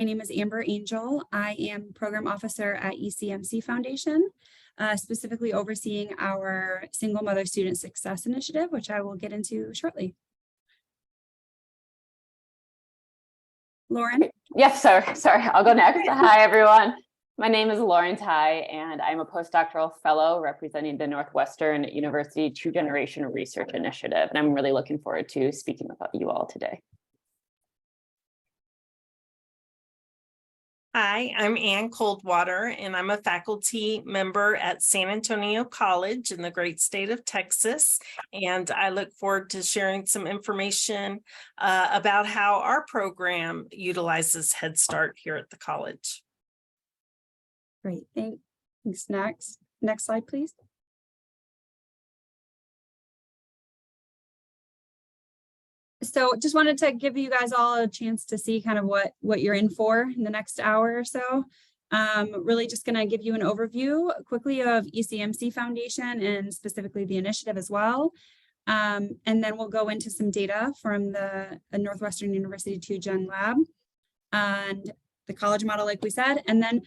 My name is Amber Angel. I am Program Officer at ECMC Foundation, specifically overseeing our Single Mother Student Success Initiative, which I will get into shortly. Lauren? Yes, sorry, I'll go next. Hi, everyone. My name is Lauren Tai, and I'm a postdoctoral fellow representing the Northwestern University True Generation Research Initiative, and I'm really looking forward to speaking with you all today. Hi, I'm Ann Coldwater, and I'm a faculty member at San Antonio College in the great state of Texas. And I look forward to sharing some information about how our program utilizes Head Start here at the college. Great, thanks. Next slide, please. So just wanted to give you guys all a chance to see kind of what you're in for in the next hour or so. Really just going to give you an overview quickly of ECMC Foundation and specifically the initiative as well. And then we'll go into some data from the Northwestern University 2Gen Lab and the college model, like we said. And then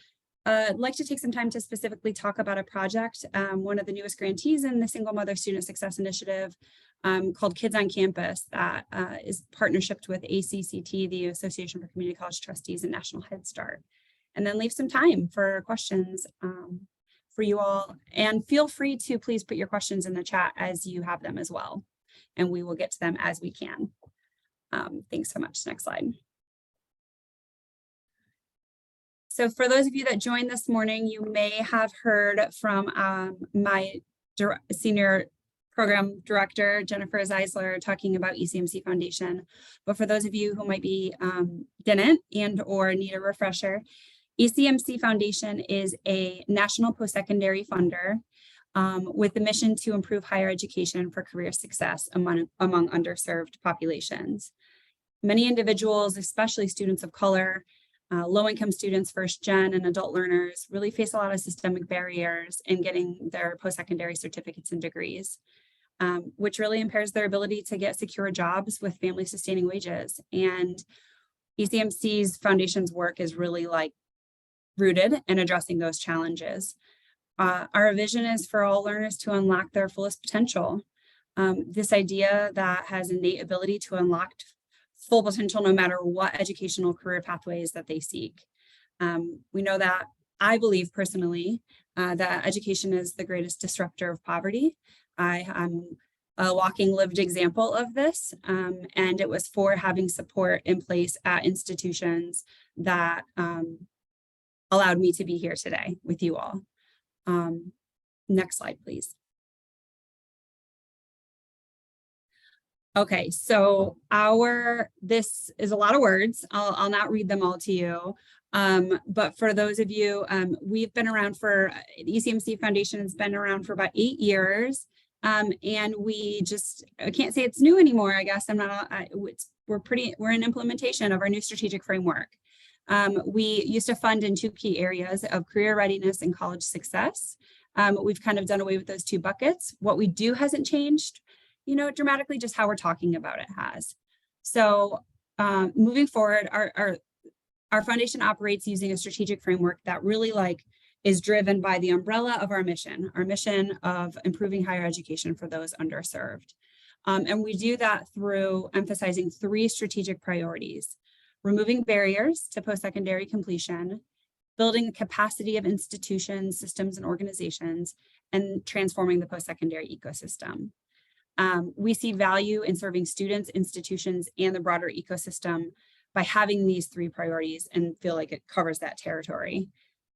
I'd like to take some time to specifically talk about a project, one of the newest grantees in the Single Mother Student Success Initiative called Kids on Campus that is partnershiped with ACCT, the Association for Community College Trustees, and National Head Start. And then leave some time for questions for you all. And feel free to please put your questions in the chat as you have them as well. And we will get to them as we can. Thanks so much. Next slide. So for those of you that joined this morning, you may have heard from my senior program director, Jennifer Zeisler, talking about ECMC Foundation. But for those of you who might be didn't and or need a refresher, ECMC Foundation is a national post-secondary funder with the mission to improve higher education for career success among underserved populations. Many individuals, especially students of color, low-income students, first-gen, and adult learners really face a lot of systemic barriers in getting their post-secondary certificates and degrees, which really impairs their ability to get secure jobs with family-sustaining wages. And ECMC's foundation's work is really rooted in addressing those challenges. Our vision is for all learners to unlock their fullest potential. This idea that has innate ability to unlock full potential no matter what educational career pathways that they seek. We know that I believe personally that education is the greatest disruptor of poverty. I am a walking lived example of this, and it was for having support in place at institutions that allowed me to be here today with you all. Next slide, please. Okay, so this is a lot of words. I'll not read them all to you. But for those of you, we've been around the ECMC Foundation has been around for about 8 years. And I can't say it's new anymore, I guess. We're in implementation of our new strategic framework. We used to fund in 2 key areas of career readiness and college success. We've kind of done away with those 2 buckets. What we do hasn't changed, dramatically, just how we're talking about it has. So moving forward, our foundation operates using a strategic framework that really is driven by the umbrella of our mission of improving higher education for those underserved. And we do that through emphasizing 3 strategic priorities: removing barriers to post-secondary completion, building the capacity of institutions, systems, and organizations, and transforming the post-secondary ecosystem. We see value in serving students, institutions, and the broader ecosystem by having these 3 priorities and feel like it covers that territory.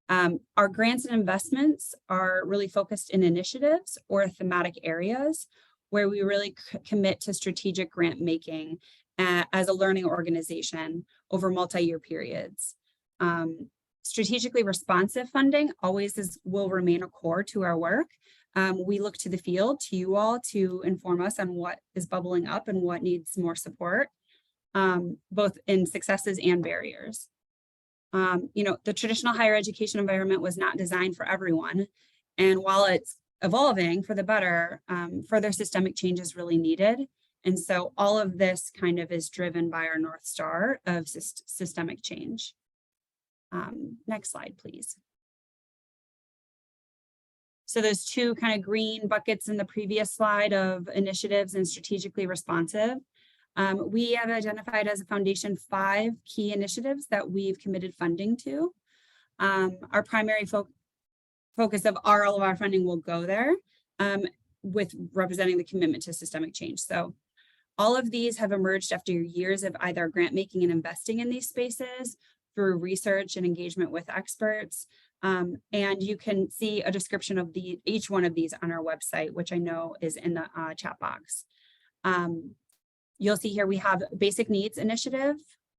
Our grants and investments are really focused in initiatives or thematic areas where we really commit to strategic grant making as a learning organization over multi-year periods. Strategically responsive funding always will remain a core to our work. We look to the field, to you all, to inform us on what is bubbling up and what needs more support, both in successes and barriers. The traditional higher education environment was not designed for everyone. And while it's evolving for the better, further systemic change is really needed. And so all of this kind of is driven by our North Star of systemic change. Next slide, please. So those two kind of green buckets in the previous slide of initiatives and strategically responsive. We have identified as a foundation 5 key initiatives that we've committed funding to. Our primary focus of all of our funding will go there with representing the commitment to systemic change. So all of these have emerged after years of either grant making and investing in these spaces through research and engagement with experts. And you can see a description of each one of these on our website, which I know is in the chat box. You'll see here we have Basic Needs Initiative,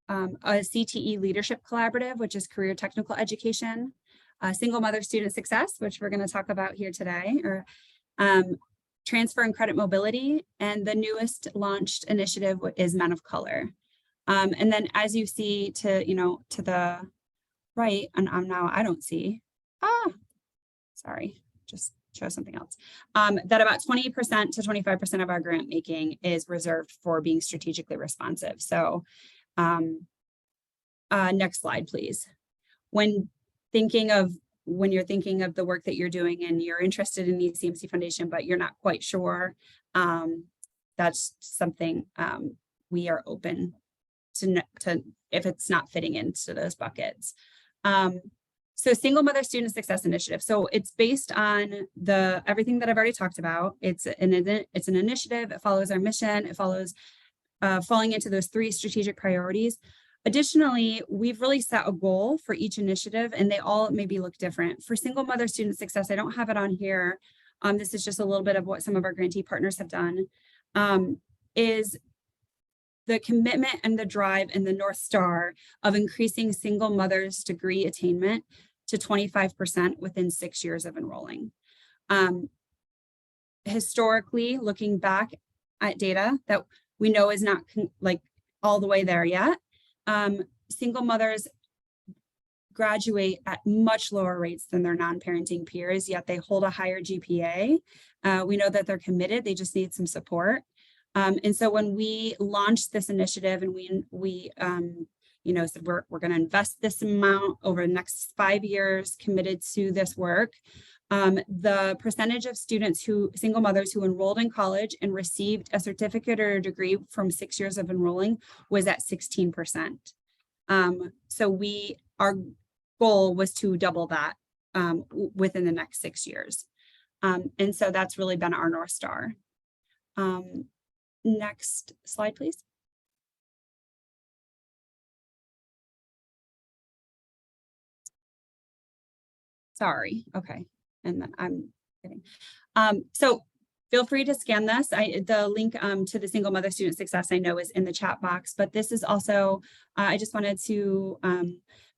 a CTE Leadership Collaborative, which is career technical education, Single Mother Student Success, which we're going to talk about here today, or Transfer and Credit Mobility, and the newest launched initiative is Men of Color. And then as you see to the right, and now I don't see, sorry, just show something else, that about 20% to 25% of our grant making is reserved for being strategically responsive. So next slide, please. When you're thinking of the work that you're doing and you're interested in the ECMC Foundation, but you're not quite sure, that's something we are open to if it's not fitting into those buckets. So Single Mother Student Success Initiative. So it's based on everything that I've already talked about. It's an initiative. It follows our mission. It follows falling into those 3 strategic priorities. Additionally, we've really set a goal for each initiative, and they all maybe look different. For Single Mother Student Success, I don't have it on here. This is just a little bit of what some of our grantee partners have done, is the commitment and the drive and the North Star of increasing single mothers' degree attainment to 25% within 6 years of enrolling. Historically, looking back at data that we know is not all the way there yet, single mothers graduate at much lower rates than their non-parenting peers, yet they hold a higher GPA. We know that they're committed, they just need some support. And so when we launched this initiative and we said we're going to invest this amount over the next 5 years, committed to this work, the percentage of single mothers who enrolled in college and received a certificate or a degree from 6 years of enrolling was at 16%. So our goal was to double that within the next 6 years. And so that's really been our North Star. Next slide, please. Sorry. Okay. And then I'm kidding. So feel free to scan this. The link to the Single Mother Student Success I know is in the chat box, but this is also, I just wanted to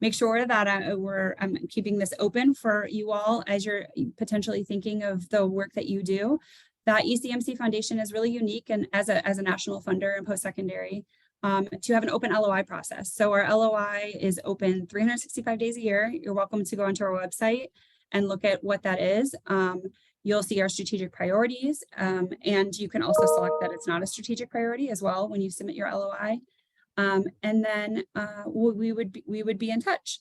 make sure that I'm keeping this open for you all as you're potentially thinking of the work that you do. That ECMC Foundation is really unique and as a national funder in post-secondary to have an open LOI process. So our LOI is open 365 days a year. You're welcome to go onto our website and look at what that is. You'll see our strategic priorities, and you can also select that it's not a strategic priority as well when you submit your LOI. And then we would be in touch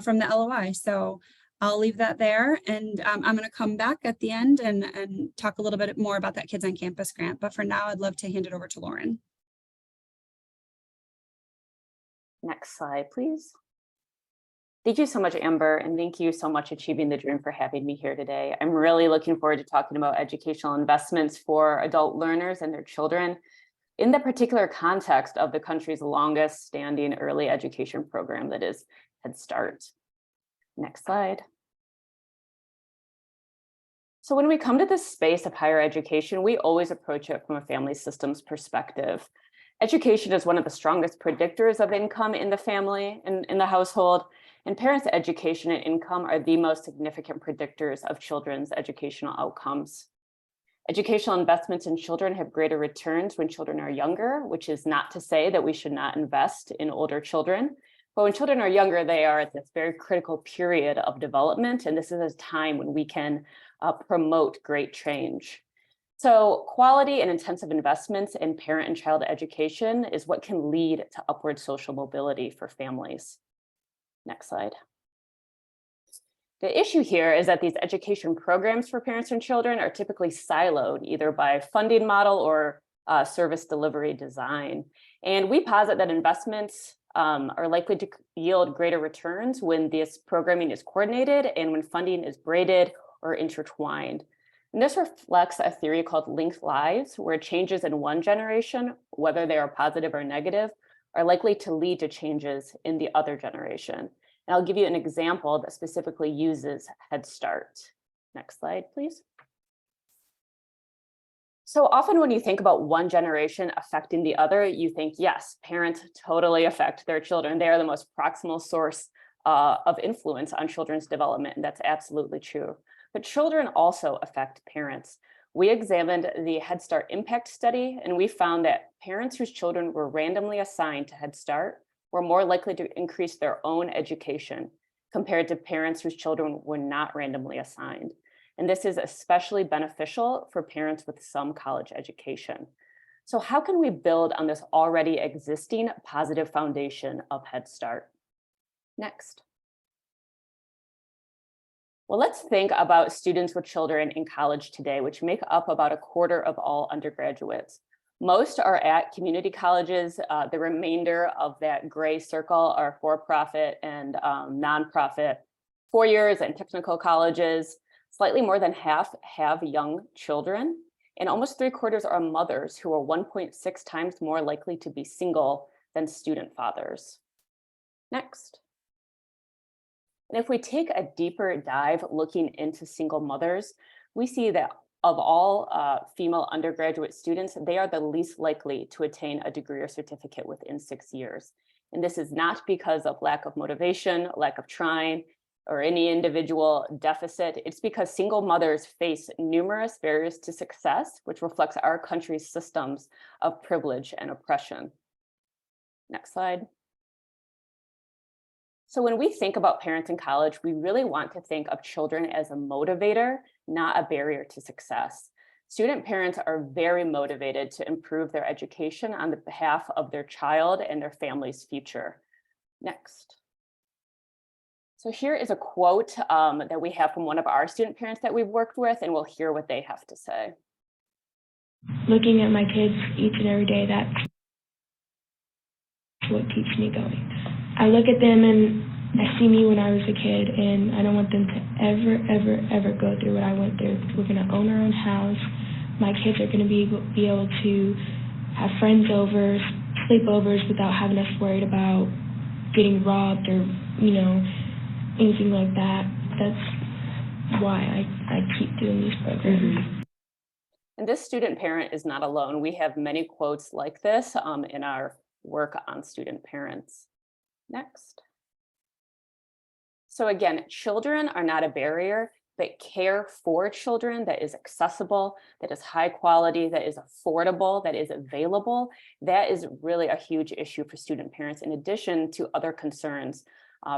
from the LOI. So I'll leave that there, and I'm going to come back at the end and talk a little bit more about that Kids on Campus grant. But for now, I'd love to hand it over to Lauren. Next slide, please. Thank you so much, Amber, and thank you so much, Achieving the Dream, for having me here today. I'm really looking forward to talking about educational investments for adult learners and their children in the particular context of the country's longest standing early education program, that is Head Start. Next slide. So when we come to this space of higher education, we always approach it from a family systems perspective. Education is one of the strongest predictors of income in the family and in the household, and parents' education and income are the most significant predictors of children's educational outcomes. Educational investments in children have greater returns when children are younger, which is not to say that we should not invest in older children. But when children are younger, they are at this very critical period of development, and this is a time when we can promote great change. So quality and intensive investments in parent and child education is what can lead to upward social mobility for families. Next slide. The issue here is that these education programs for parents and children are typically siloed, either by funding model or service delivery design. And we posit that investments are likely to yield greater returns when this programming is coordinated and when funding is braided or intertwined. And this reflects a theory called linked lives, where changes in one generation, whether they are positive or negative, are likely to lead to changes in the other generation. And I'll give you an example that specifically uses Head Start. Next slide, please. So often when you think about one generation affecting the other, you think, yes, parents totally affect their children. They are the most proximal source of influence on children's development, and that's absolutely true. But children also affect parents. We examined the Head Start Impact Study, and we found that parents whose children were randomly assigned to Head Start were more likely to increase their own education compared to parents whose children were not randomly assigned. And this is especially beneficial for parents with some college education. So how can we build on this already existing positive foundation of Head Start? Next. Well, let's think about students with children in college today, which make up about a quarter of all undergraduates. Most are at community colleges. The remainder of that gray circle are for-profit and nonprofit four-years and technical colleges. Slightly more than half have young children, and almost 3/4 are mothers, who are 1.6 times more likely to be single than student fathers. Next. And if we take a deeper dive looking into single mothers, we see that of all female undergraduate students, they are the least likely to attain a degree or certificate within 6 years. And this is not because of lack of motivation, lack of trying, or any individual deficit. It's because single mothers face numerous barriers to success, which reflects our country's systems of privilege and oppression. Next slide. So when we think about parents in college, we really want to think of children as a motivator, not a barrier to success. Student parents are very motivated to improve their education on the behalf of their child and their family's future. Next. So here is a quote that we have from one of our student parents that we've worked with, and we'll hear what they have to say. Looking at my kids each and every day, that's what keeps me going. I look at them and I see me when I was a kid, and I don't want them to ever go through what I went through. We're going to own our own house. My kids are going to be able to have friends over, sleepovers, without having us worried about getting robbed or, anything like that. That's why I keep doing these programs. And this student parent is not alone. We have many quotes like this in our work on student parents. Next. So again, children are not a barrier, but care for children that is accessible, that is high quality, that is affordable, that is available, that is really a huge issue for student parents, in addition to other concerns,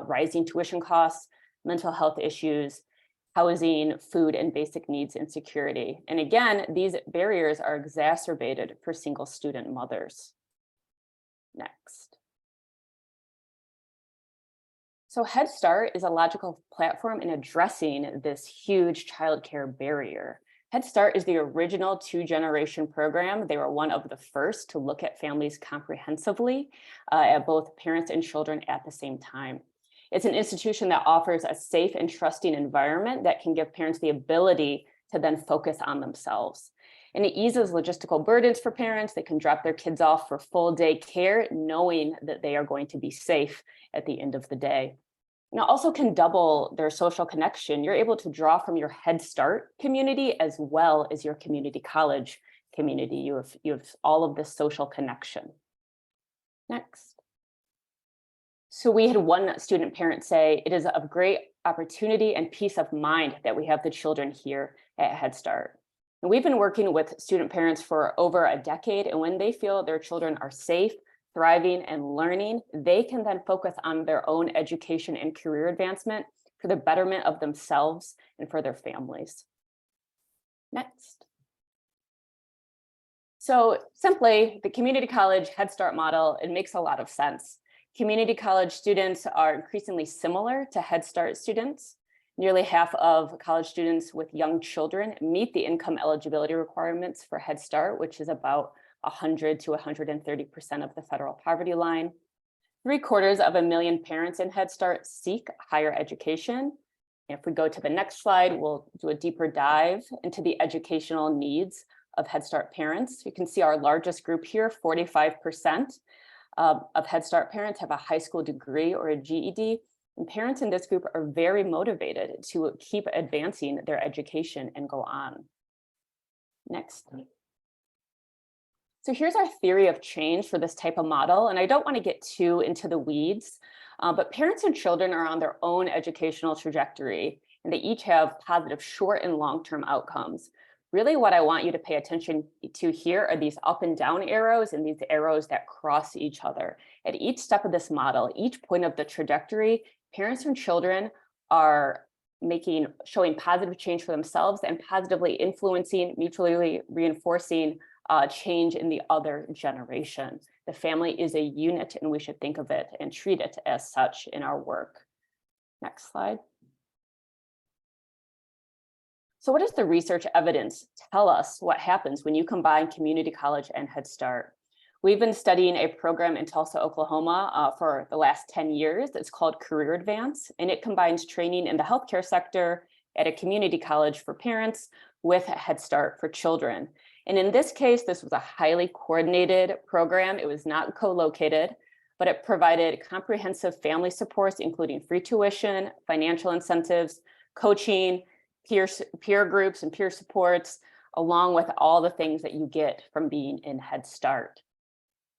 rising tuition costs, mental health issues, housing, food, and basic needs insecurity. And again, these barriers are exacerbated for single student mothers. Next. So Head Start is a logical platform in addressing this huge childcare barrier. Head Start is the original 2-generation program. They were one of the first to look at families comprehensively, at both parents and children at the same time. It's an institution that offers a safe and trusting environment that can give parents the ability to then focus on themselves. And it eases logistical burdens for parents. They can drop their kids off for full day care, knowing that they are going to be safe at the end of the day. And it also can double their social connection. You're able to draw from your Head Start community as well as your community college community. You have all of this social connection. Next. So we had one student parent say, it is of great opportunity and peace of mind that we have the children here at Head Start. And we've been working with student parents for over a decade, and when they feel their children are safe, thriving, and learning, they can then focus on their own education and career advancement for the betterment of themselves and for their families. Next. So simply, the community college Head Start model, it makes a lot of sense. Community college students are increasingly similar to Head Start students. Nearly half of college students with young children meet the income eligibility requirements for Head Start, which is about 100 to 130% of the federal poverty line. 750,000 parents in Head Start seek higher education. If we go to the next slide, we'll do a deeper dive into the educational needs of Head Start parents. You can see our largest group here, 45% of Head Start parents have a high school degree or a GED. And parents in this group are very motivated to keep advancing their education and go on. Next. So here's our theory of change for this type of model. And I don't want to get too into the weeds, but parents and children are on their own educational trajectory, and they each have positive short and long-term outcomes. Really what I want you to pay attention to here are these up and down arrows and these arrows that cross each other. At each step of this model, each point of the trajectory, parents and children are showing positive change for themselves and positively influencing, mutually reinforcing change in the other generation. The family is a unit, and we should think of it and treat it as such in our work. Next slide. So what does the research evidence tell us what happens when you combine community college and Head Start? We've been studying a program in Tulsa, Oklahoma for the last 10 years. It's called Career Advance, and it combines training in the healthcare sector at a community college for parents with a Head Start for children. And in this case, this was a highly coordinated program. It was not co-located, but it provided comprehensive family supports, including free tuition, financial incentives, coaching, peer groups and peer supports, along with all the things that you get from being in Head Start.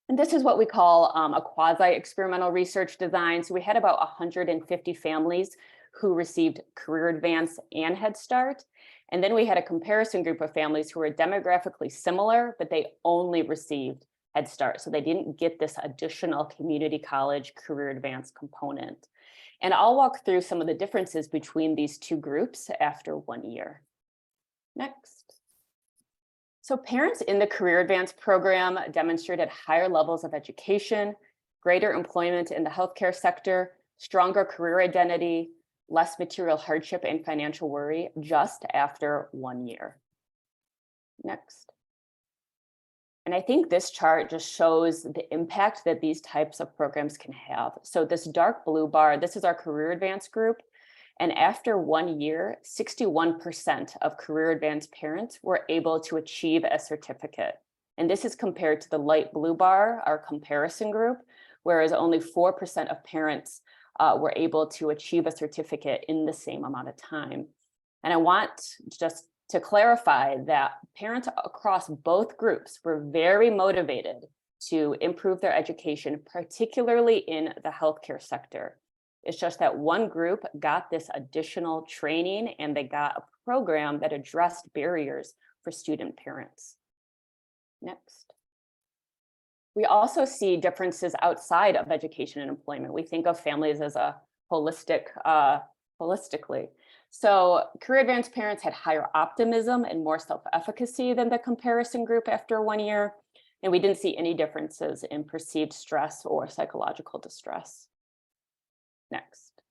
And this is what we call a quasi-experimental research design. So we had about 150 families who received Career Advance and Head Start. And then we had a comparison group of families who were demographically similar, but they only received Head Start. So they didn't get this additional community college Career Advance component. And I'll walk through some of the differences between these two groups after 1 year. Next. So parents in the Career Advance program demonstrated higher levels of education, greater employment in the healthcare sector, stronger career identity, less material hardship and financial worry just after 1 year. Next. And I think this chart just shows the impact that these types of programs can have. So this dark blue bar, this is our Career Advance group. And after 1 year, 61% of Career Advance parents were able to achieve a certificate. And this is compared to the light blue bar, our comparison group, whereas only 4% of parents were able to achieve a certificate in the same amount of time. And I want just to clarify that parents across both groups were very motivated to improve their education, particularly in the healthcare sector. It's just that one group got this additional training and they got a program that addressed barriers for student parents. Next. We also see differences outside of education and employment. We think of families as a holistically. So Career Advance parents had higher optimism and more self-efficacy than the comparison group after 1 year. And we didn't see any differences in perceived stress or psychological distress. Next.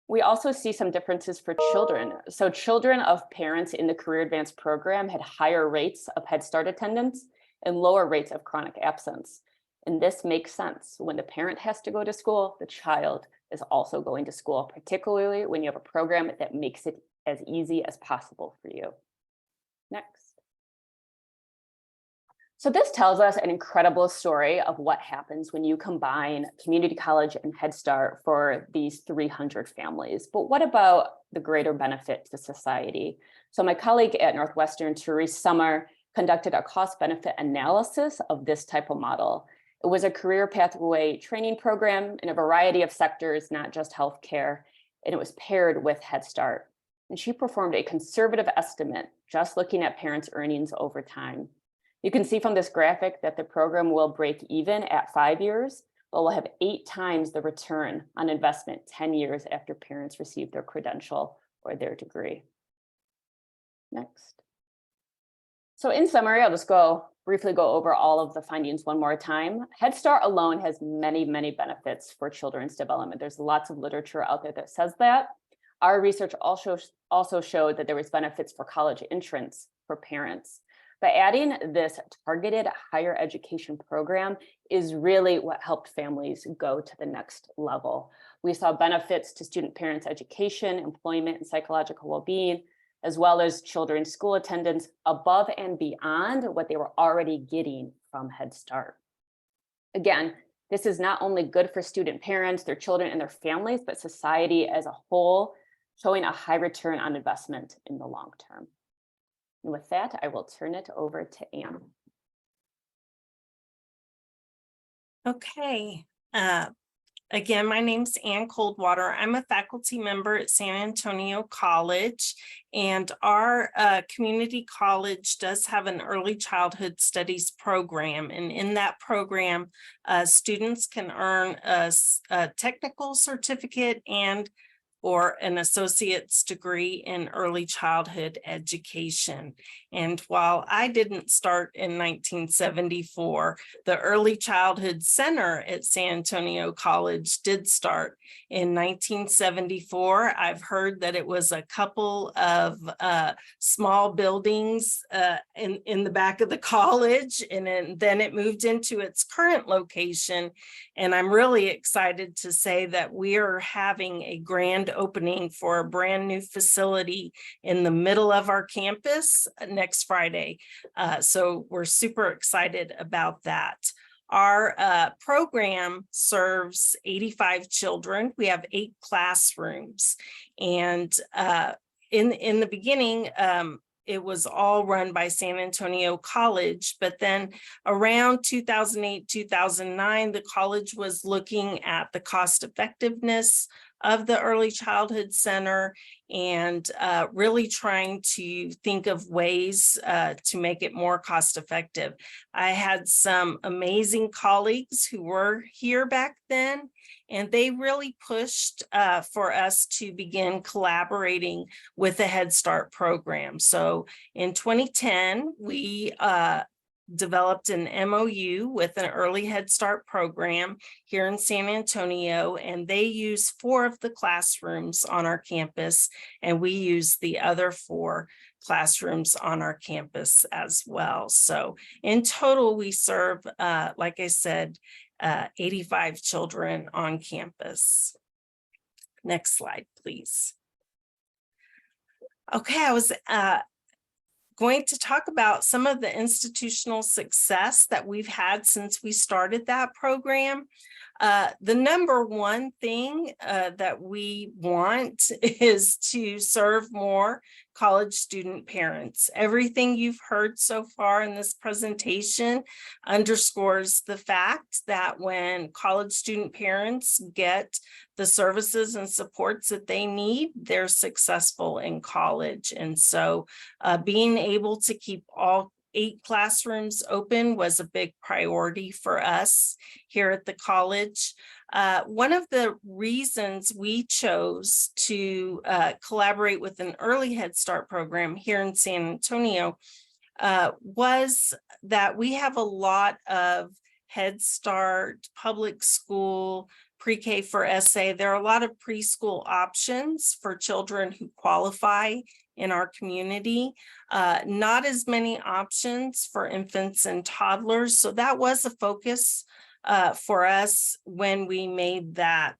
We also see some differences for children. So children of parents in the Career Advance program had higher rates of Head Start attendance and lower rates of chronic absence. And this makes sense. When the parent has to go to school, the child is also going to school, particularly when you have a program that makes it as easy as possible for you. Next. So this tells us an incredible story of what happens when you combine community college and Head Start for these 300 families. But what about the greater benefit to society? So my colleague at Northwestern, Therese Sommer, conducted a cost-benefit analysis of this type of model. It was a career pathway training program in a variety of sectors, not just healthcare, and it was paired with Head Start. And she performed a conservative estimate, just looking at parents' earnings over time. You can see from this graphic that the program will break even at 5 years, but will have 8 times the return on investment 10 years after parents receive their credential or their degree. Next. So in summary, I'll just go briefly go over all of the findings one more time. Head Start alone has many, many benefits for children's development. There's lots of literature out there that says that. Our research also showed that there was benefits for college entrance for parents. But adding this targeted higher education program is really what helped families go to the next level. We saw benefits to student parents' education, employment, and psychological well-being, as well as children's school attendance above and beyond what they were already getting from Head Start. Again, this is not only good for student parents, their children, and their families, but society as a whole, showing a high return on investment in the long term. And with that, I will turn it over to Anne. Okay. Again, my name's Ann Coldwater. I'm a faculty member at San Antonio College, and our community college does have an early childhood studies program. And in that program, students can earn a technical certificate or an associate's degree in early childhood education. And while I didn't start in 1974, the Early Childhood Center at San Antonio College did start in 1974. I've heard that it was a couple of small buildings in the back of the college, and then it moved into its current location. And I'm really excited to say that we are having a grand opening for a brand new facility in the middle of our campus next Friday. So we're super excited about that. Our program serves 85 children. We have 8 classrooms. And in the beginning, it was all run by San Antonio College, but then around 2008, 2009, the college was looking at the cost effectiveness of the Early Childhood Center and really trying to think of ways to make it more cost effective. I had some amazing colleagues who were here back then, and they really pushed for us to begin collaborating with the Head Start program. So in 2010, we developed an MOU with an early Head Start program here in San Antonio, and they use 4 of the classrooms on our campus, and we use the other 4 classrooms on our campus as well. So in total, we serve, like I said, 85 children on campus. Next slide, please. Okay, I was going to talk about some of the institutional success that we've had since we started that program. The number one thing that we want is to serve more college student parents. Everything you've heard so far in this presentation underscores the fact that when college student parents get the services and supports that they need, they're successful in college. And so being able to keep all 8 classrooms open was a big priority for us here at the college. One of the reasons we chose to collaborate with an early Head Start program here in San Antonio was that we have a lot of Head Start, public school, pre-K for SA. There are a lot of preschool options for children who qualify in our community, not as many options for infants and toddlers. So that was a focus for us when we made that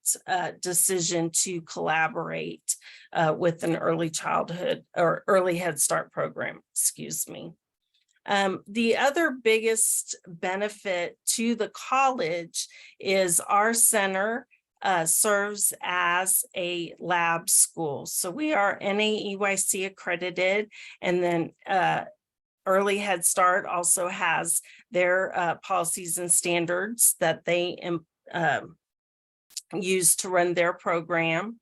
decision to collaborate with an early childhood or early Head Start program, excuse me. The other biggest benefit to the college is our center serves as a lab school. So we are NAEYC accredited, and then Early Head Start also has their policies and standards that they use to run their program.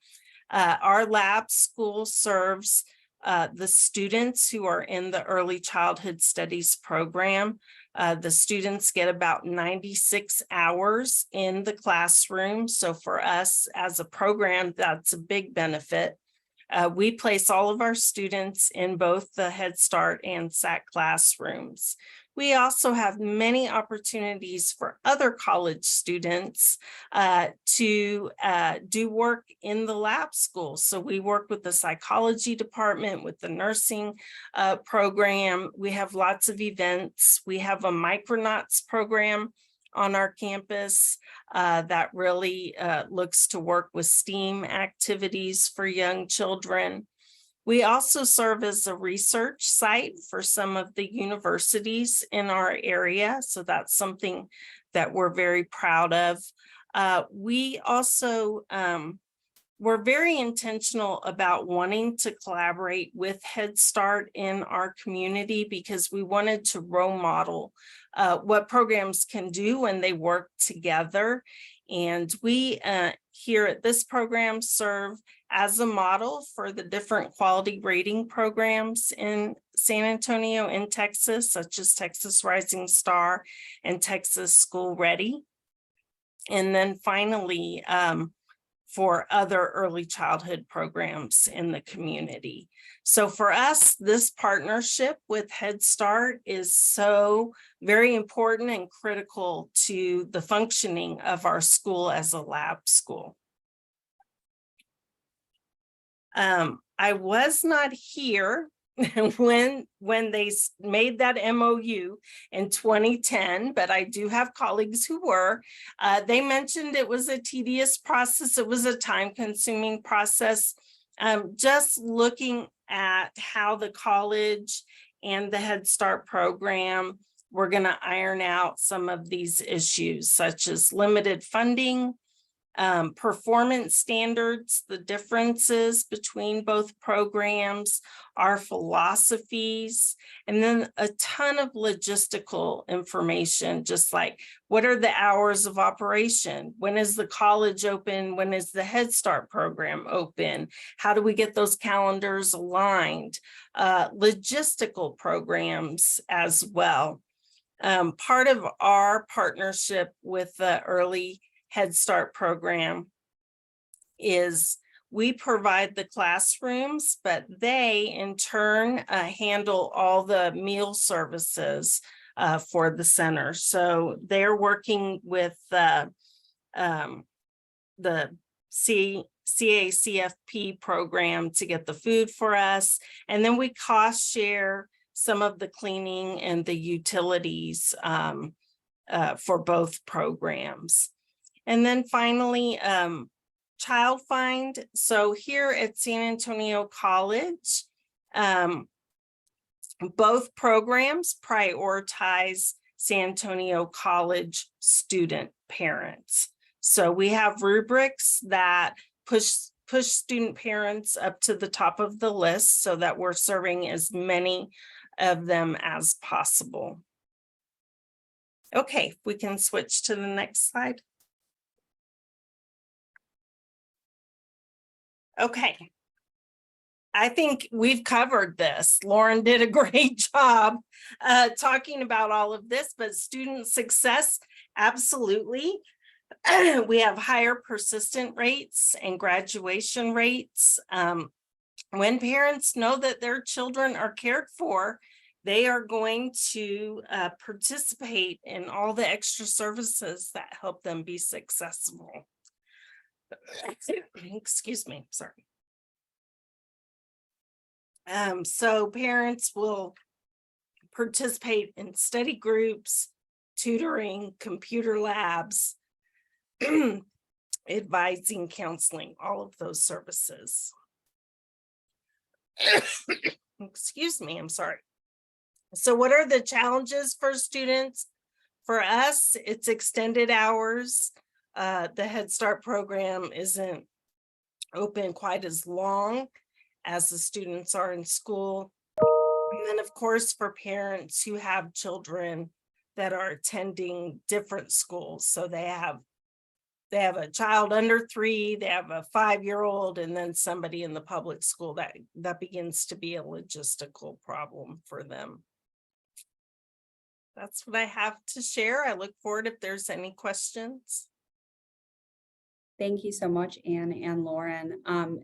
Our lab school serves the students who are in the Early Childhood Studies program. The students get about 96 hours in the classroom. So for us as a program, that's a big benefit. We place all of our students in both the Head Start and SAC classrooms. We also have many opportunities for other college students to do work in the lab school. So we work with the psychology department, with the nursing program. We have lots of events. We have a Micronauts program on our campus that really looks to work with STEAM activities for young children. We also serve as a research site for some of the universities in our area. So that's something that we're very proud of. We also we're very intentional about wanting to collaborate with Head Start in our community because we wanted to role model what programs can do when they work together. And we here at this program serve as a model for the different quality rating programs in San Antonio in Texas, such as Texas Rising Star and Texas School Ready. And then finally, for other early childhood programs in the community. So for us, this partnership with Head Start is so very important and critical to the functioning of our school as a lab school. I was not here when they made that MOU in 2010, but I do have colleagues who were. They mentioned it was a tedious process. It was a time-consuming process. Just looking at how the college and the Head Start program were going to iron out some of these issues, such as limited funding, performance standards, the differences between both programs, our philosophies, and then a ton of logistical information, just like what are the hours of operation? When is the college open? When is the Head Start program open? How do we get those calendars aligned? Logistical programs as well. Part of our partnership with the early Head Start program is we provide the classrooms, but they in turn handle all the meal services for the center. So they're working with the CACFP program to get the food for us. And then we cost share some of the cleaning and the utilities for both programs. And then finally, Child Find. So here at San Antonio College, both programs prioritize San Antonio College student parents. So we have rubrics that push student parents up to the top of the list so that we're serving as many of them as possible. Okay, we can switch to the next slide. Okay, I think we've covered this. Lauren did a great job talking about all of this, but student success, absolutely. We have higher persistent rates and graduation rates. When parents know that their children are cared for, they are going to participate in all the extra services that help them be successful. Excuse me, sorry. So parents will participate in study groups, tutoring, computer labs, advising, counseling, all of those services. Excuse me, I'm sorry. So what are the challenges for students? For us, it's extended hours. The Head Start program isn't open quite as long as the students are in school. And then of course, for parents who have children that are attending different schools. So they have a child under 3, they have a 5-year-old, and then somebody in the public school that begins to be a logistical problem for them. That's what I have to share. I look forward if there's any questions. Thank you so much, Anne and Lauren.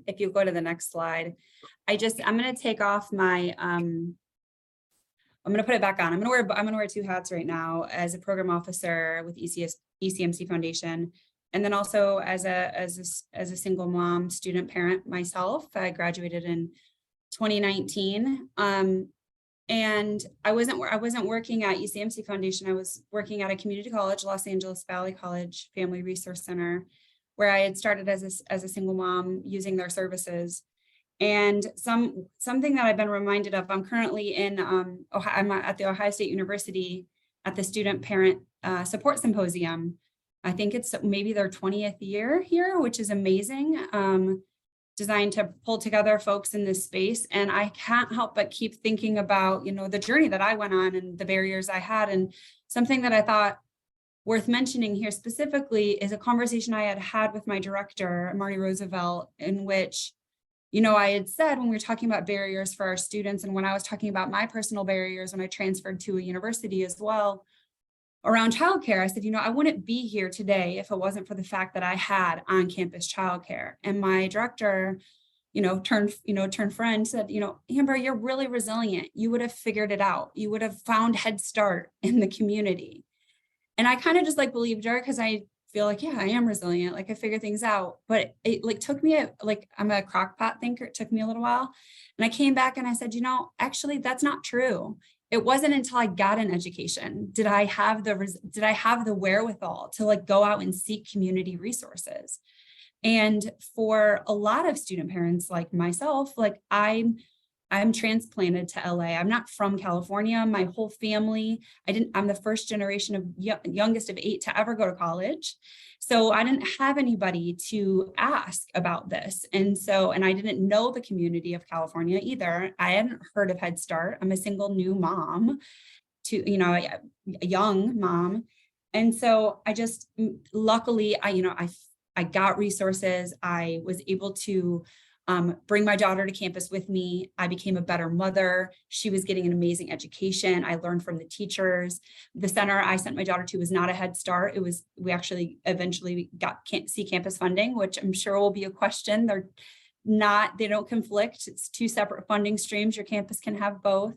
If you go to the next slide, I'm going to take off my I'm going to put it back on. I'm going to wear two hats right now as a program officer with ECMC Foundation. And then also as a single mom, student parent myself. I graduated in 2019. And I wasn't working at ECMC Foundation. I was working at a community college, Los Angeles Valley College Family Resource Center, where I had started as a single mom using their services. And something that I've been reminded of, I'm currently in Ohio, I'm at the Ohio State University at the Student Parent Support Symposium. I think it's maybe their 20th year here, which is amazing. Designed to pull together folks in this space. And I can't help but keep thinking about, the journey that I went on and the barriers I had. And something that I thought worth mentioning here specifically is a conversation I had with my director, Marty Roosevelt, in which, I had said when we were talking about barriers for our students, and when I was talking about my personal barriers when I transferred to a university as well, around childcare, I said, I wouldn't be here today if it wasn't for the fact that I had on-campus childcare. And my director, turned friend, said, Amber, you're really resilient. You would have figured it out. You would have found Head Start in the community. And I kind of just believed her, because I feel like, yeah, I am resilient. I figure things out. But it took me, I'm a crockpot thinker. It took me a little while. And I came back and I said, actually, that's not true. It wasn't until I got an education did I have the wherewithal to go out and seek community resources. And for a lot of student parents like myself, I'm transplanted to LA. I'm not from California. My whole family, I'm the first generation of youngest of 8 to ever go to college. So I didn't have anybody to ask about this. And I didn't know the community of California either. I hadn't heard of Head Start. I'm a single new mom a young mom. And so I just, luckily, I got resources. I was able to bring my daughter to campus with me. I became a better mother. She was getting an amazing education. I learned from the teachers. The center I sent my daughter to was not a Head Start. We actually eventually got C campus funding, which I'm sure will be a question. They don't conflict. It's two separate funding streams. Your campus can have both.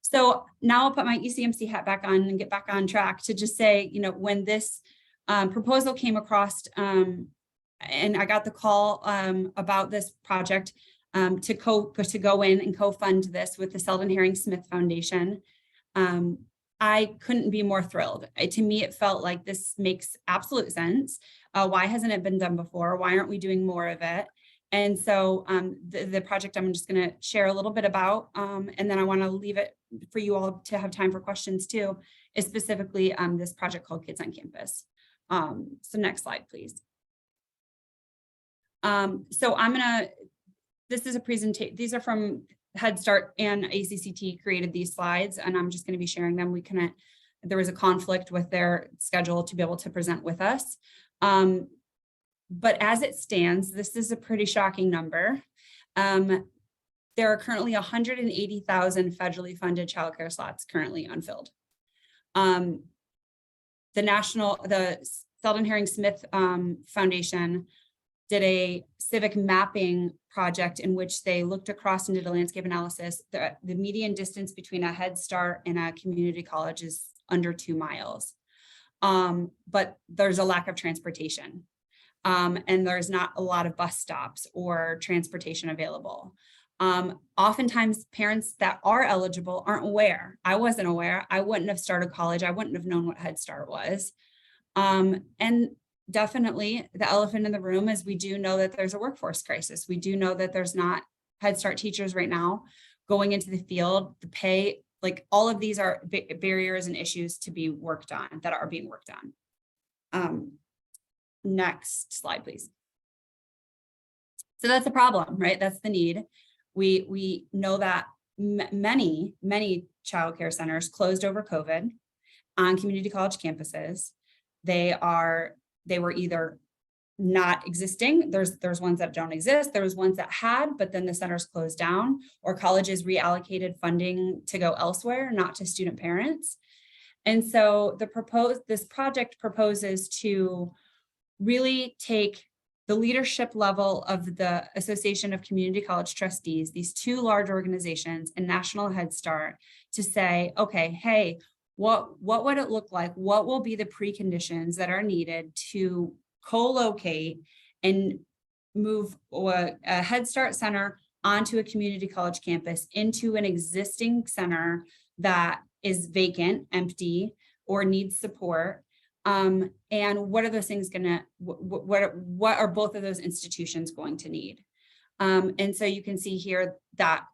So now I'll put my ECMC hat back on and get back on track to just say, when this proposal came across, and I got the call about this project to go in and co-fund this with the Selden Herring Smith Foundation. I couldn't be more thrilled. To me, it felt like this makes absolute sense. Why hasn't it been done before? Why aren't we doing more of it? And so the project I'm just going to share a little bit about, and then I want to leave it for you all to have time for questions too, is specifically this project called Kids on Campus. So next slide, please. So this is a presentation. These are from Head Start, and ACCT created these slides, and I'm just going to be sharing them. There was a conflict with their schedule to be able to present with us. But as it stands, this is a pretty shocking number. There are currently 180,000 federally funded childcare slots currently unfilled. The Selden Herring Smith Foundation did a civic mapping project in which they looked across and did a landscape analysis. The median distance between a Head Start and a community college is under 2 miles. But there's a lack of transportation. And there's not a lot of bus stops or transportation available. Oftentimes parents that are eligible aren't aware. I wasn't aware. I wouldn't have started college. I wouldn't have known what Head Start was. And definitely the elephant in the room is we do know that there's a workforce crisis. We do know that there's not Head Start teachers right now going into the field. The pay, all of these are barriers and issues to be worked on, that are being worked on. Next slide, please. So that's the problem, right? That's the need. We know that many childcare centers closed over COVID on community college campuses. They were either not existing. There's ones that don't exist. There was ones that had, but then the centers closed down, or colleges reallocated funding to go elsewhere, not to student parents. And so this project proposes to really take the leadership level of the Association of Community College Trustees, these two large organizations, and National Head Start, to say, okay, hey, what would it look like? What will be the preconditions that are needed to co-locate and move a Head Start center onto a community college campus into an existing center that is vacant, empty, or needs support? And what are those things what are both of those institutions going to need? And so you can see here that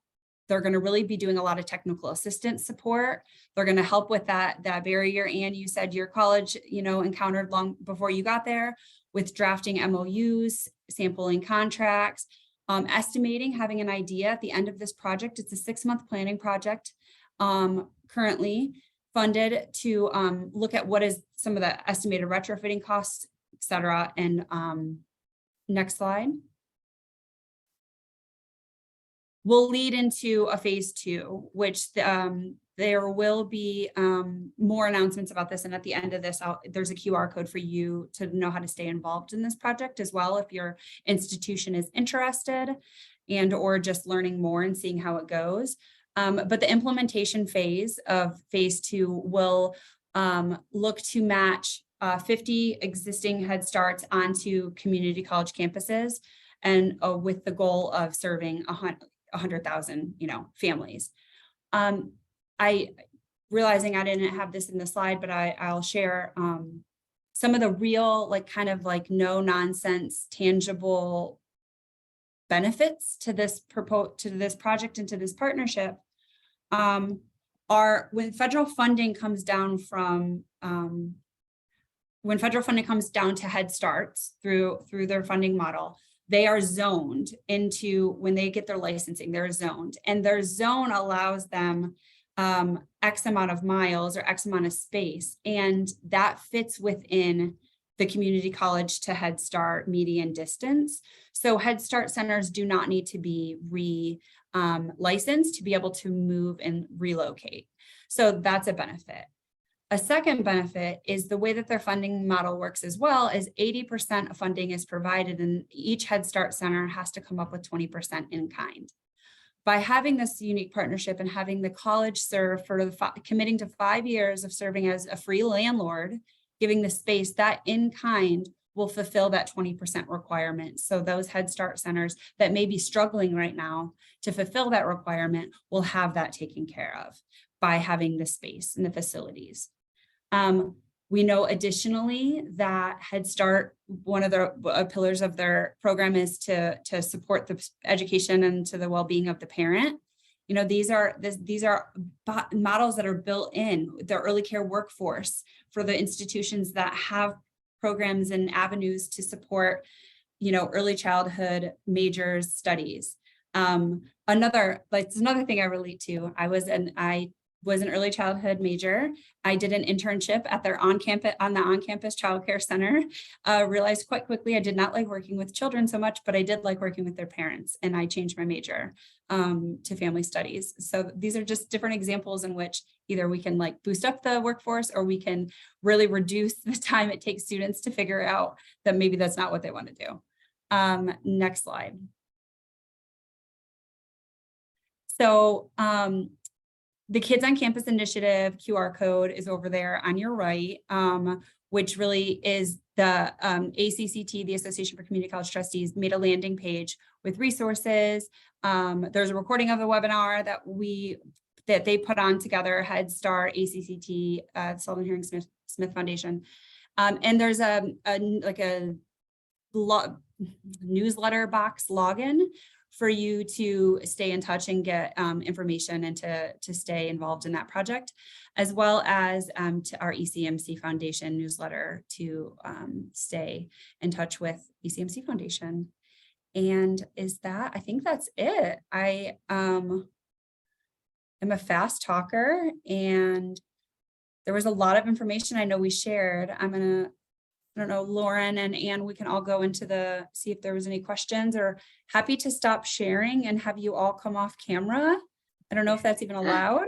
they're going to really be doing a lot of technical assistance support. They're going to help with that barrier. And you said your college, encountered long before you got there, with drafting MOUs, sampling contracts, estimating, having an idea at the end of this project. It's a 6-month planning project, currently funded to look at what is some of the estimated retrofitting costs, et cetera. And next slide. Will lead into a phase 2, which there will be more announcements about this. And at the end of this, there's a QR code for you to know how to stay involved in this project as well, if your institution is interested and or just learning more and seeing how it goes. But the implementation phase of phase 2 will look to match 50 existing Head Starts onto community college campuses, and with the goal of serving 100,000, families. Realizing I didn't have this in the slide, but I'll share some of the real, no nonsense, tangible benefits to this project and to this partnership. Are when federal funding comes down to Head Starts through their funding model, they are zoned into, when they get their licensing, they're zoned, and their zone allows them X amount of miles or X amount of space, and that fits within the community college to Head Start median distance. So Head Start centers do not need to be licensed to be able to move and relocate. So that's a benefit. A second benefit is the way that their funding model works as well, is 80% of funding is provided, and each Head Start center has to come up with 20% in kind. By having this unique partnership and having the college serve for committing to 5 years of serving as a free landlord, giving the space, that in kind will fulfill that 20% requirement. So those Head Start centers that may be struggling right now to fulfill that requirement will have that taken care of by having the space and the facilities. We know additionally that Head Start, one of the pillars of their program is to support the education and to the well-being of the parent. These are models that are built in the early care workforce for the institutions that have programs and avenues to support, early childhood majors studies. Another thing I relate to, I was an early childhood major. I did an internship at their on-campus childcare center. Realized quite quickly I did not like working with children so much, but I did like working with their parents, and I changed my major to family studies. So these are just different examples in which either we can boost up the workforce, or we can really reduce the time it takes students to figure out that maybe that's not what they want to do. Next slide. So the Kids on Campus Initiative QR code is over there on your right, which really is the ACCT, the Association for Community College Trustees, made a landing page with resources. There's a recording of the webinar that they put on together, Head Start, ACCT, Sullivan Herring Smith Foundation. And there's a newsletter box login for you to stay in touch and get information and to stay involved in that project, as well as to our ECMC Foundation newsletter to stay in touch with ECMC Foundation. And I think that's it. I am a fast talker, and there was a lot of information I know we shared. I don't know, Lauren and Anne, we can all go into see if there was any questions, or happy to stop sharing and have you all come off camera. I don't know if that's even allowed. Are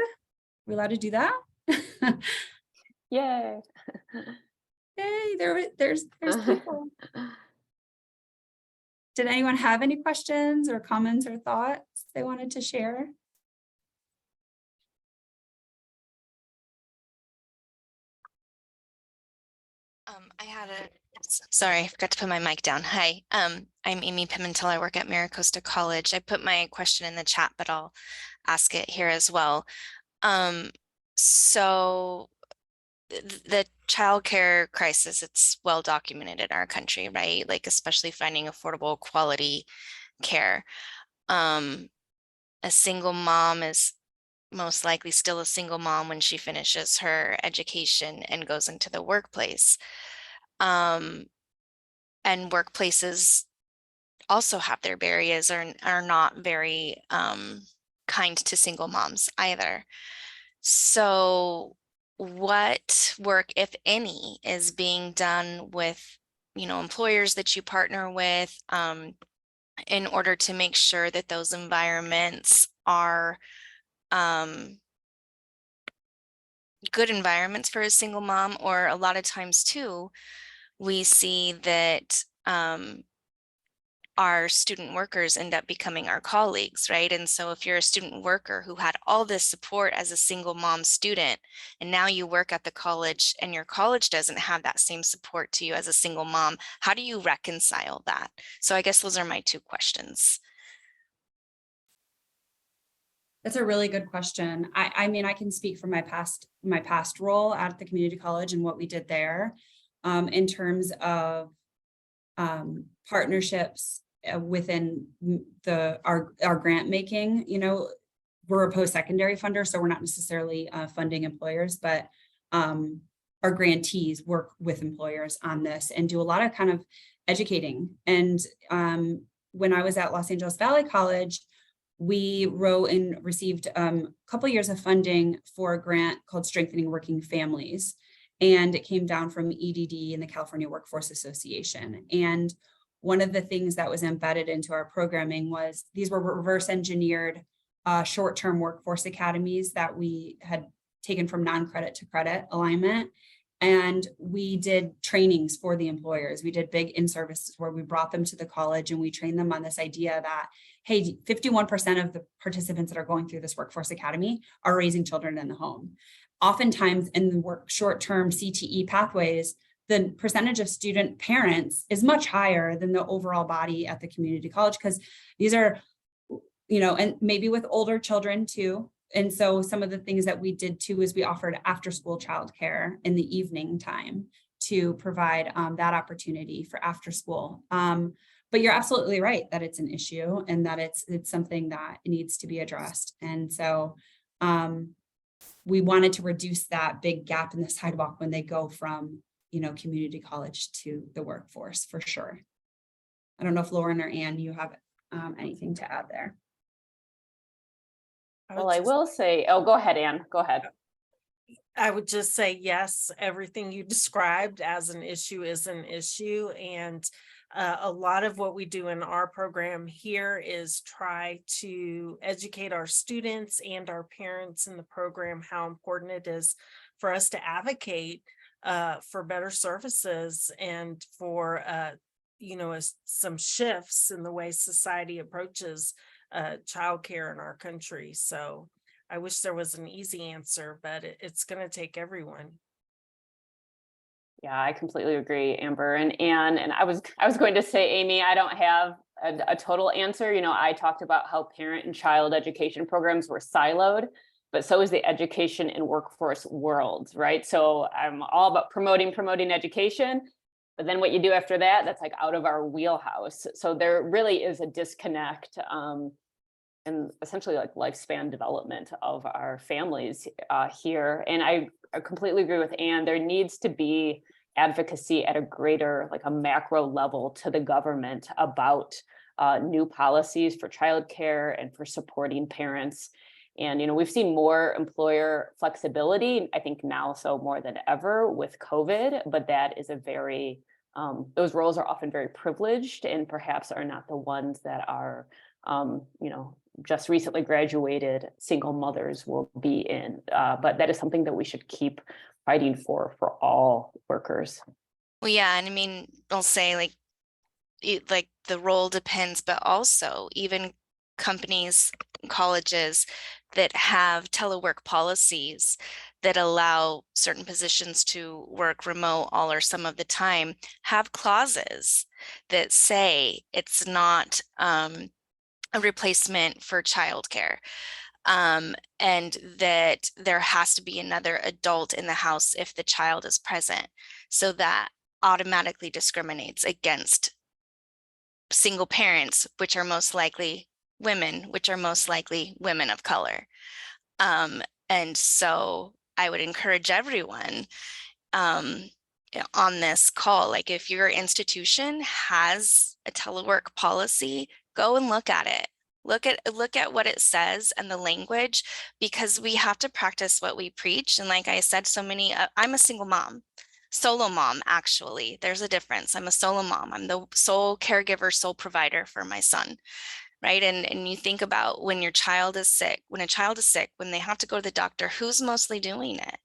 we allowed to do that? Yay. Hey, there's people. Did anyone have any questions or comments or thoughts they wanted to share? Sorry, I forgot to put my mic down. Hi, I'm Amy Pimentel. I work at Maricosta College. I put my question in the chat, but I'll ask it here as well. So the childcare crisis, it's well documented in our country, right? Like especially finding affordable quality care. A single mom is most likely still a single mom when she finishes her education and goes into the workplace. And workplaces also have their barriers or are not very kind to single moms either. So what work, if any, is being done with, employers that you partner with in order to make sure that those environments are good environments for a single mom? Or a lot of times too, we see that our student workers end up becoming our colleagues, right? And so if you're a student worker who had all this support as a single mom student, and now you work at the college and your college doesn't have that same support to you as a single mom, how do you reconcile that? So I guess those are my two questions. That's a really good question. I mean, I can speak from my past role at the community college and what we did there in terms of partnerships within our grant making. We're a post-secondary funder, so we're not necessarily funding employers, but our grantees work with employers on this and do a lot of kind of educating. And when I was at Los Angeles Valley College, we wrote and received a couple years of funding for a grant called Strengthening Working Families. And it came down from EDD and the California Workforce Association. And one of the things that was embedded into our programming was these were reverse engineered short-term workforce academies that we had taken from non-credit to credit alignment. And we did trainings for the employers. We did big in-services where we brought them to the college and we trained them on this idea that, hey, 51% of the participants that are going through this workforce academy are raising children in the home. Oftentimes in the short-term CTE pathways, the percentage of student parents is much higher than the overall body at the community college, because these are, and maybe with older children too. And so some of the things that we did too is we offered after-school childcare in the evening time to provide that opportunity for after school. But you're absolutely right that it's an issue and that it's something that needs to be addressed. And so we wanted to reduce that big gap in the sidewalk when they go from, community college to the workforce, for sure. I don't know if Lauren or Ann, you have anything to add there. Well, I will say, oh, go ahead, Ann, go ahead. I would just say, yes, everything you described as an issue is an issue. And a lot of what we do in our program here is try to educate our students and our parents in the program how important it is for us to advocate for better services and for, some shifts in the way society approaches childcare in our country. So I wish there was an easy answer, but it's going to take everyone. Yeah, I completely agree, Amber and Ann. And I was going to say, Amy, I don't have a total answer. I talked about how parent and child education programs were siloed, but so is the education and workforce world, right? So I'm all about promoting education, but then what you do after that, that's like out of our wheelhouse. So there really is a disconnect and essentially like lifespan development of our families here. And I completely agree with Ann. There needs to be advocacy at a greater, like a macro level to the government about new policies for childcare and for supporting parents. And, we've seen more employer flexibility, I think now so more than ever with COVID, but that is a very, those roles are often very privileged and perhaps are not the ones that are, just recently graduated single mothers will be in, but that is something that we should keep fighting for all workers. Well, yeah, and I mean, I'll say like like the role depends, but also even companies, colleges that have telework policies that allow certain positions to work remote all or some of the time have clauses that say it's not a replacement for childcare. And that there has to be another adult in the house if the child is present. So that automatically discriminates against single parents, which are most likely women, which are most likely women of color. And so I would encourage everyone on this call, like if your institution has a telework policy, go and look at it. Look at what it says and the language, because we have to practice what we preach. And like I said, I'm a single mom, solo mom, actually. There's a difference. I'm a solo mom. I'm the sole caregiver, sole provider for my son, right? And you think about when a child is sick, when they have to go to the doctor, who's mostly doing it?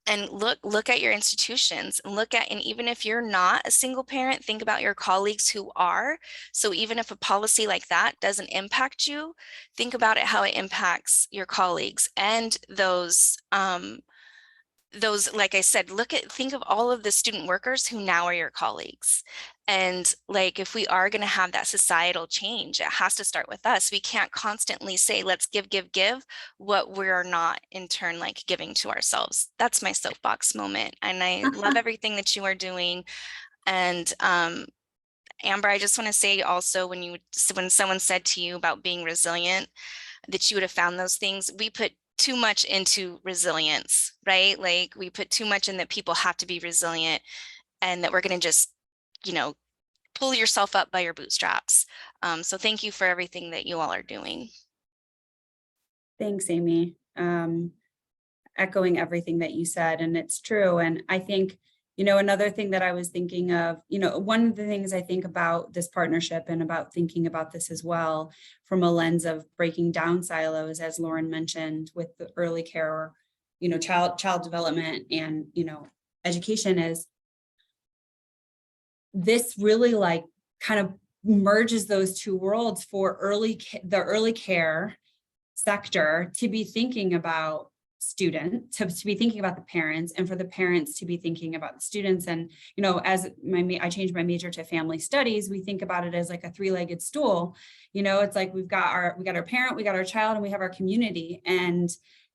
And look at your institutions and and even if you're not a single parent, think about your colleagues who are. So even if a policy like that doesn't impact you, think about it, how it impacts your colleagues and those, like I said, think of all of the student workers who now are your colleagues. And like, if we are going to have that societal change, it has to start with us. We can't constantly say, let's give, what we're not in turn like giving to ourselves. That's my soapbox moment. And I love everything that you are doing. And Amber, I just want to say also, when someone said to you about being resilient, that you would have found those things, we put too much into resilience, right? Like we put too much in that people have to be resilient and that we're going to just, pull yourself up by your bootstraps. So thank you for everything that you all are doing. Thanks, Amy. Echoing everything that you said, and it's true. And I think, another thing that I was thinking of, one of the things I think about this partnership and about thinking about this as well from a lens of breaking down silos, as Lauren mentioned, with the early care, child development and, education, is this really like kind of merges those two worlds for the early care sector to be thinking about to be thinking about the parents, and for the parents to be thinking about the students. And, as I changed my major to family studies, we think about it as like a three-legged stool. It's like we got our parent, we got our child, and we have our community. And,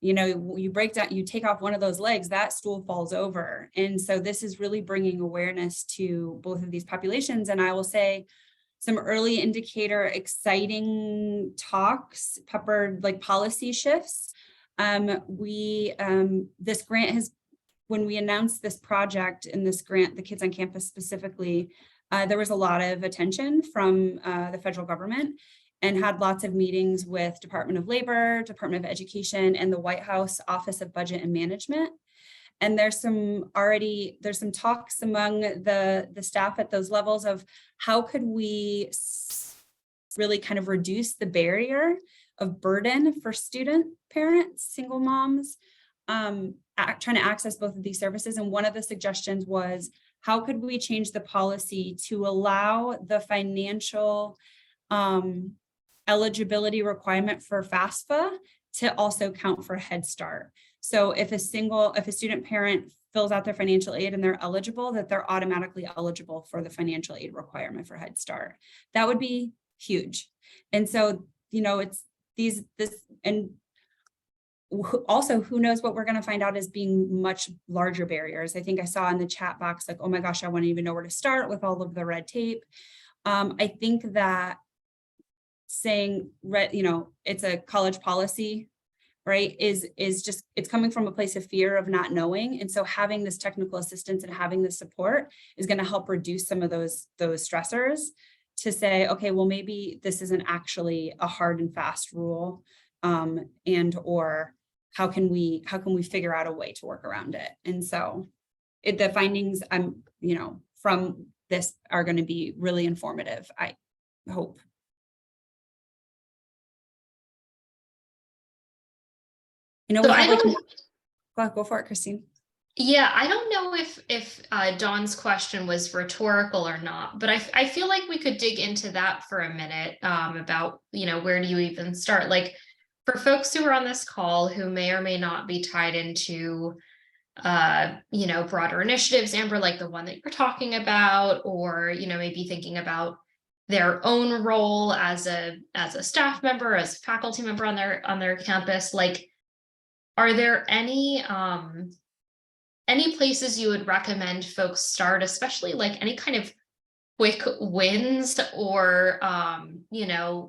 you break down, you take off one of those legs, that stool falls over. And so this is really bringing awareness to both of these populations. And I will say, some early indicator, exciting talks, peppered like policy shifts. This grant when we announced this project and this grant, the Kids on Campus specifically, there was a lot of attention from the federal government, and had lots of meetings with Department of Labor, Department of Education, and the White House Office of Budget and Management. And there's some talks among the staff at those levels of how could we really kind of reduce the barrier of burden for student parents, single moms, trying to access both of these services. And one of the suggestions was, how could we change the policy to allow the financial eligibility requirement for FAFSA to also count for Head Start? So if a student parent fills out their financial aid and they're eligible, that they're automatically eligible for the financial aid requirement for Head Start. That would be huge. And so, it's and also, who knows what we're going to find out as being much larger barriers. I think I saw in the chat box, like, oh my gosh, I wouldn't even know where to start with all of the red tape. I think that saying, it's a college policy, right, is just, it's coming from a place of fear of not knowing. And so having this technical assistance and having the support is going to help reduce some of those stressors, to say, okay, well, maybe this isn't actually a hard and fast rule, and or how can we figure out a way to work around it. And so the findings from this are going to be really informative, I hope. So Go for it, Christine. Yeah, I don't know if Dawn's question was rhetorical or not, but I feel like we could dig into that for a minute, about, where do you even start? Like, for folks who are on this call who may or may not be tied into broader initiatives, Amber, like the one that you're talking about, or, maybe thinking about their own role as a staff member, as a faculty member on their campus. Like, are there any places you would recommend folks start, especially like any kind of quick wins, or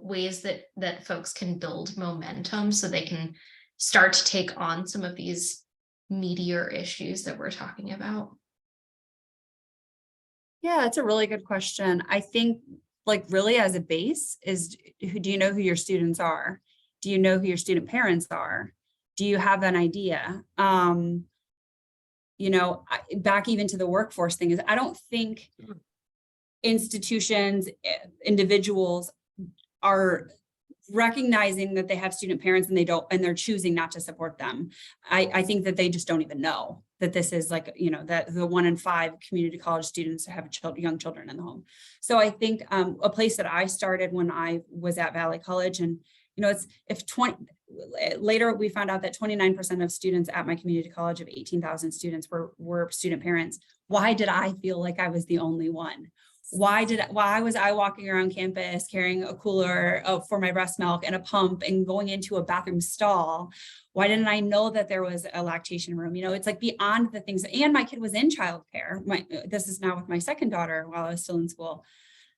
ways that folks can build momentum so they can start to take on some of these meatier issues that we're talking about? Yeah, it's a really good question. I think, like, really as a base is, do you know who your students are? Do you know who your student parents are? Do you have an idea? Back even to the workforce thing is, I don't think institutions, individuals are recognizing that they have student parents and they're choosing not to support them. I think that they just don't even know that this is like, that the 1 in 5 community college students have young children in the home. So I think a place that I started when I was at Valley College, and later we found out that 29% of students at my community college of 18,000 students were student parents. Why did I feel like I was the only one? Why was I walking around campus carrying a cooler for my breast milk and a pump and going into a bathroom stall? Why didn't I know that there was a lactation room? It's like beyond the things. And my kid was in childcare. This is now with my second daughter while I was still in school.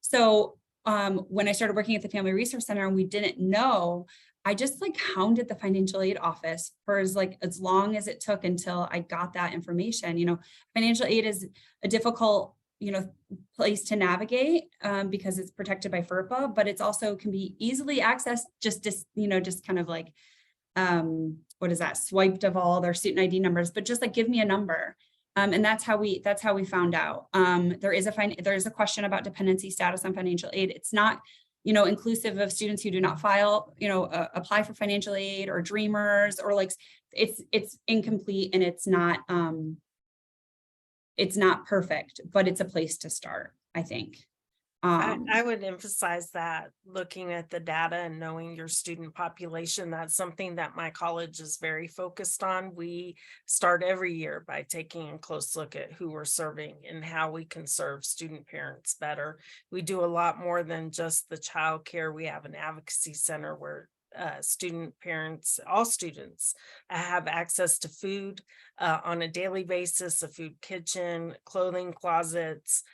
So when I started working at the Family Resource Center and we didn't know, I just like hounded the financial aid office for as long as it took until I got that information. Financial aid is a difficult place to navigate because it's protected by FERPA, but it's also can be easily accessed, just kind of like, what is that, swiped of all their student ID numbers, but just like, give me a number. And that's how we found out. There is a question about dependency status on financial aid. It's not, inclusive of students who do not file, apply for financial aid, or dreamers, or like, it's incomplete, and it's not perfect, but it's a place to start, I think. I would emphasize that, looking at the data and knowing your student population, that's something that my college is very focused on. We start every year by taking a close look at who we're serving and how we can serve student parents better. We do a lot more than just the child care. We have an advocacy center where student parents, all students, have access to food on a daily basis, a food kitchen, clothing closets,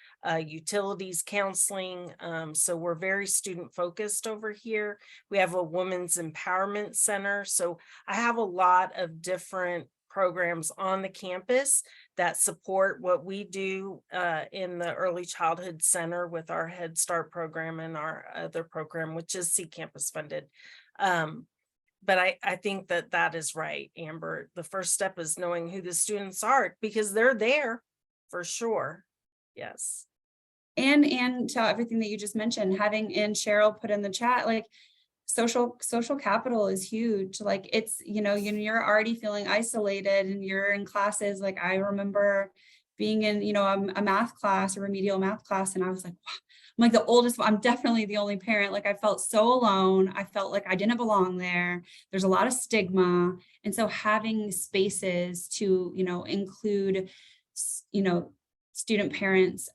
utilities, counseling. So we're very student focused over here. We have a women's empowerment center. So I have a lot of different programs on the campus that support what we do in the early childhood center with our Head Start program and our other program, which is C-Campus funded. But I think that is right, Amber. The first step is knowing who the students are, because they're there for sure. Yes. And to everything that you just mentioned, having, and Cheryl put in the chat, like social capital is huge. Like, it's, you're already feeling isolated and you're in classes. Like, I remember being in, a math class, a remedial math class, and I was like, wow. I'm like the oldest one. I'm definitely the only parent. Like, I felt so alone. I felt like I didn't belong there. There's a lot of stigma. And so having spaces to, include, student parents,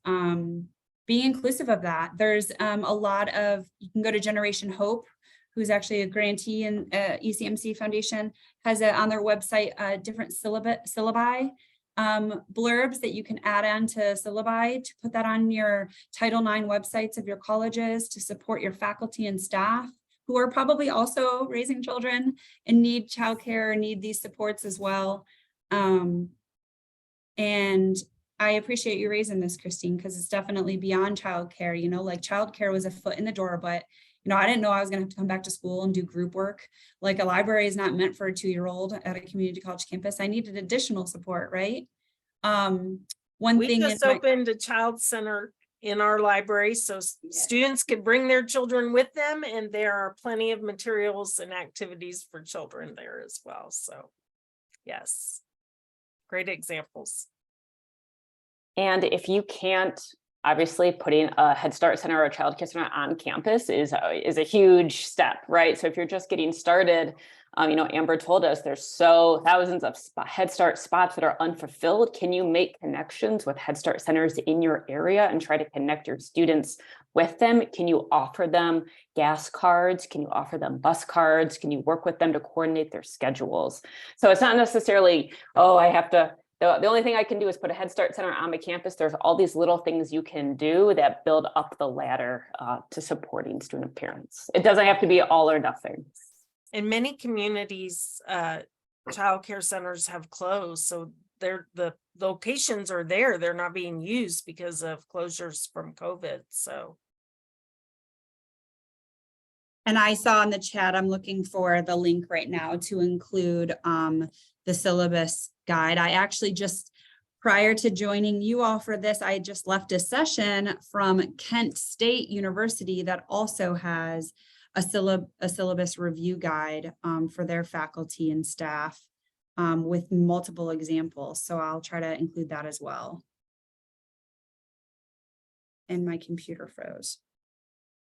being inclusive of that. There's a lot of, you can go to Generation Hope, who's actually a grantee in ECMC Foundation, has on their website different syllabi blurbs that you can add on to syllabi to put that on your Title IX websites of your colleges to support your faculty and staff who are probably also raising children and need childcare or need these supports as well. And I appreciate you raising this, Christine, because it's definitely beyond childcare. Like, childcare was a foot in the door, but I didn't know I was going to have to come back to school and do group work. Like, a library is not meant for a 2-year-old at a community college campus. I needed additional support, right? We just opened a child center in our library, so students could bring their children with them, and there are plenty of materials and activities for children there as well. So, yes. great examples. And if you can't, obviously putting a Head Start Center or a Child Care Center on campus is a huge step, right? So if you're just getting started, Amber told us there's thousands of Head Start spots that are unfulfilled. Can you make connections with Head Start centers in your area and try to connect your students with them? Can you offer them gas cards? Can you offer them bus cards? Can you work with them to coordinate their schedules? So it's not necessarily, the only thing I can do is put a Head Start Center on my campus. There's all these little things you can do that build up the ladder to supporting student parents. It doesn't have to be all or nothing. In many communities, child care centers have closed, so the locations are there. They're not being used because of closures from COVID. So. And I saw in the chat, I'm looking for the link right now to include the syllabus guide. I actually just, prior to joining you all for this, I just left a session from Kent State University that also has a syllabus review guide for their faculty and staff with multiple examples. So I'll try to include that as well. And my computer froze.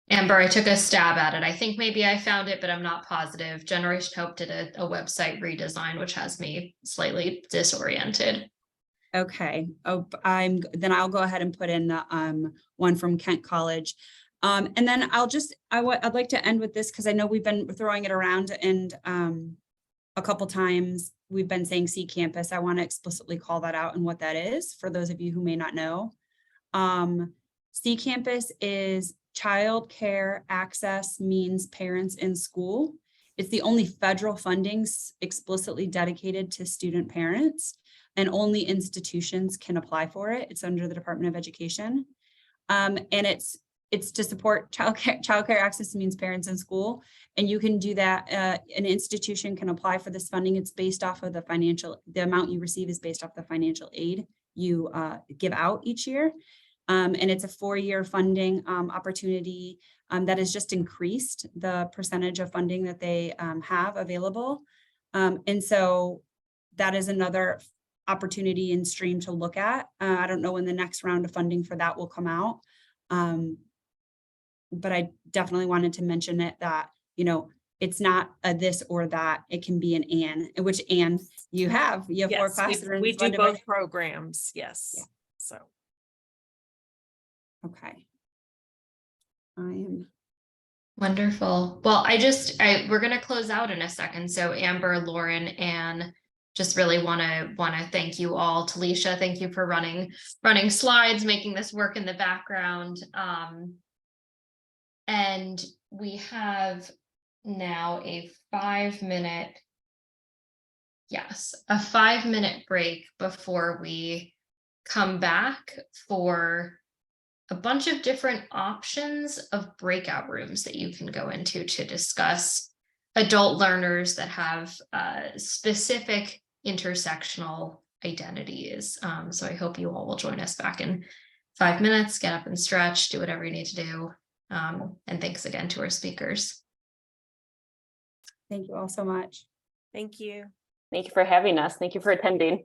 Amber, I took a stab at it. I think maybe I found it, but I'm not positive. Generation Hope did a website redesign, which has me slightly disoriented. Okay. Then I'll go ahead and put in the one from Kent College. And then I'd like to end with this because I know we've been throwing it around, and a couple times we've been saying C campus. I want to explicitly call that out and what that is for those of you who may not know. C campus is child care access means parents in school. It's the only federal funding explicitly dedicated to student parents, and only institutions can apply for it. It's under the Department of Education. And it's to support child care access means parents in school. And you can do that. An institution can apply for this funding. It's based off of the amount you receive is based off the financial aid you give out each year. And it's a 4-year funding opportunity that has just increased the percentage of funding that they have available. And so that is another opportunity and stream to look at. I don't know when the next round of funding for that will come out. But I definitely wanted to mention it that, it's not a this or that, it can be an which you have 4 classrooms. We do both programs. Yes. Yeah. So. Okay. I am. Wonderful. Well, we're going to close out in a second. So Amber, Lauren, and just really want to thank you all. Talisha, thank you for running slides, making this work in the background. And we have now a 5-minute break before we come back for a bunch of different options of breakout rooms that you can go into to discuss adult learners that have specific intersectional identities. So I hope you all will join us back in 5 minutes. Get up and stretch, do whatever you need to do. And thanks again to our speakers. Thank you all so much. Thank you. Thank you for having us. Thank you for attending.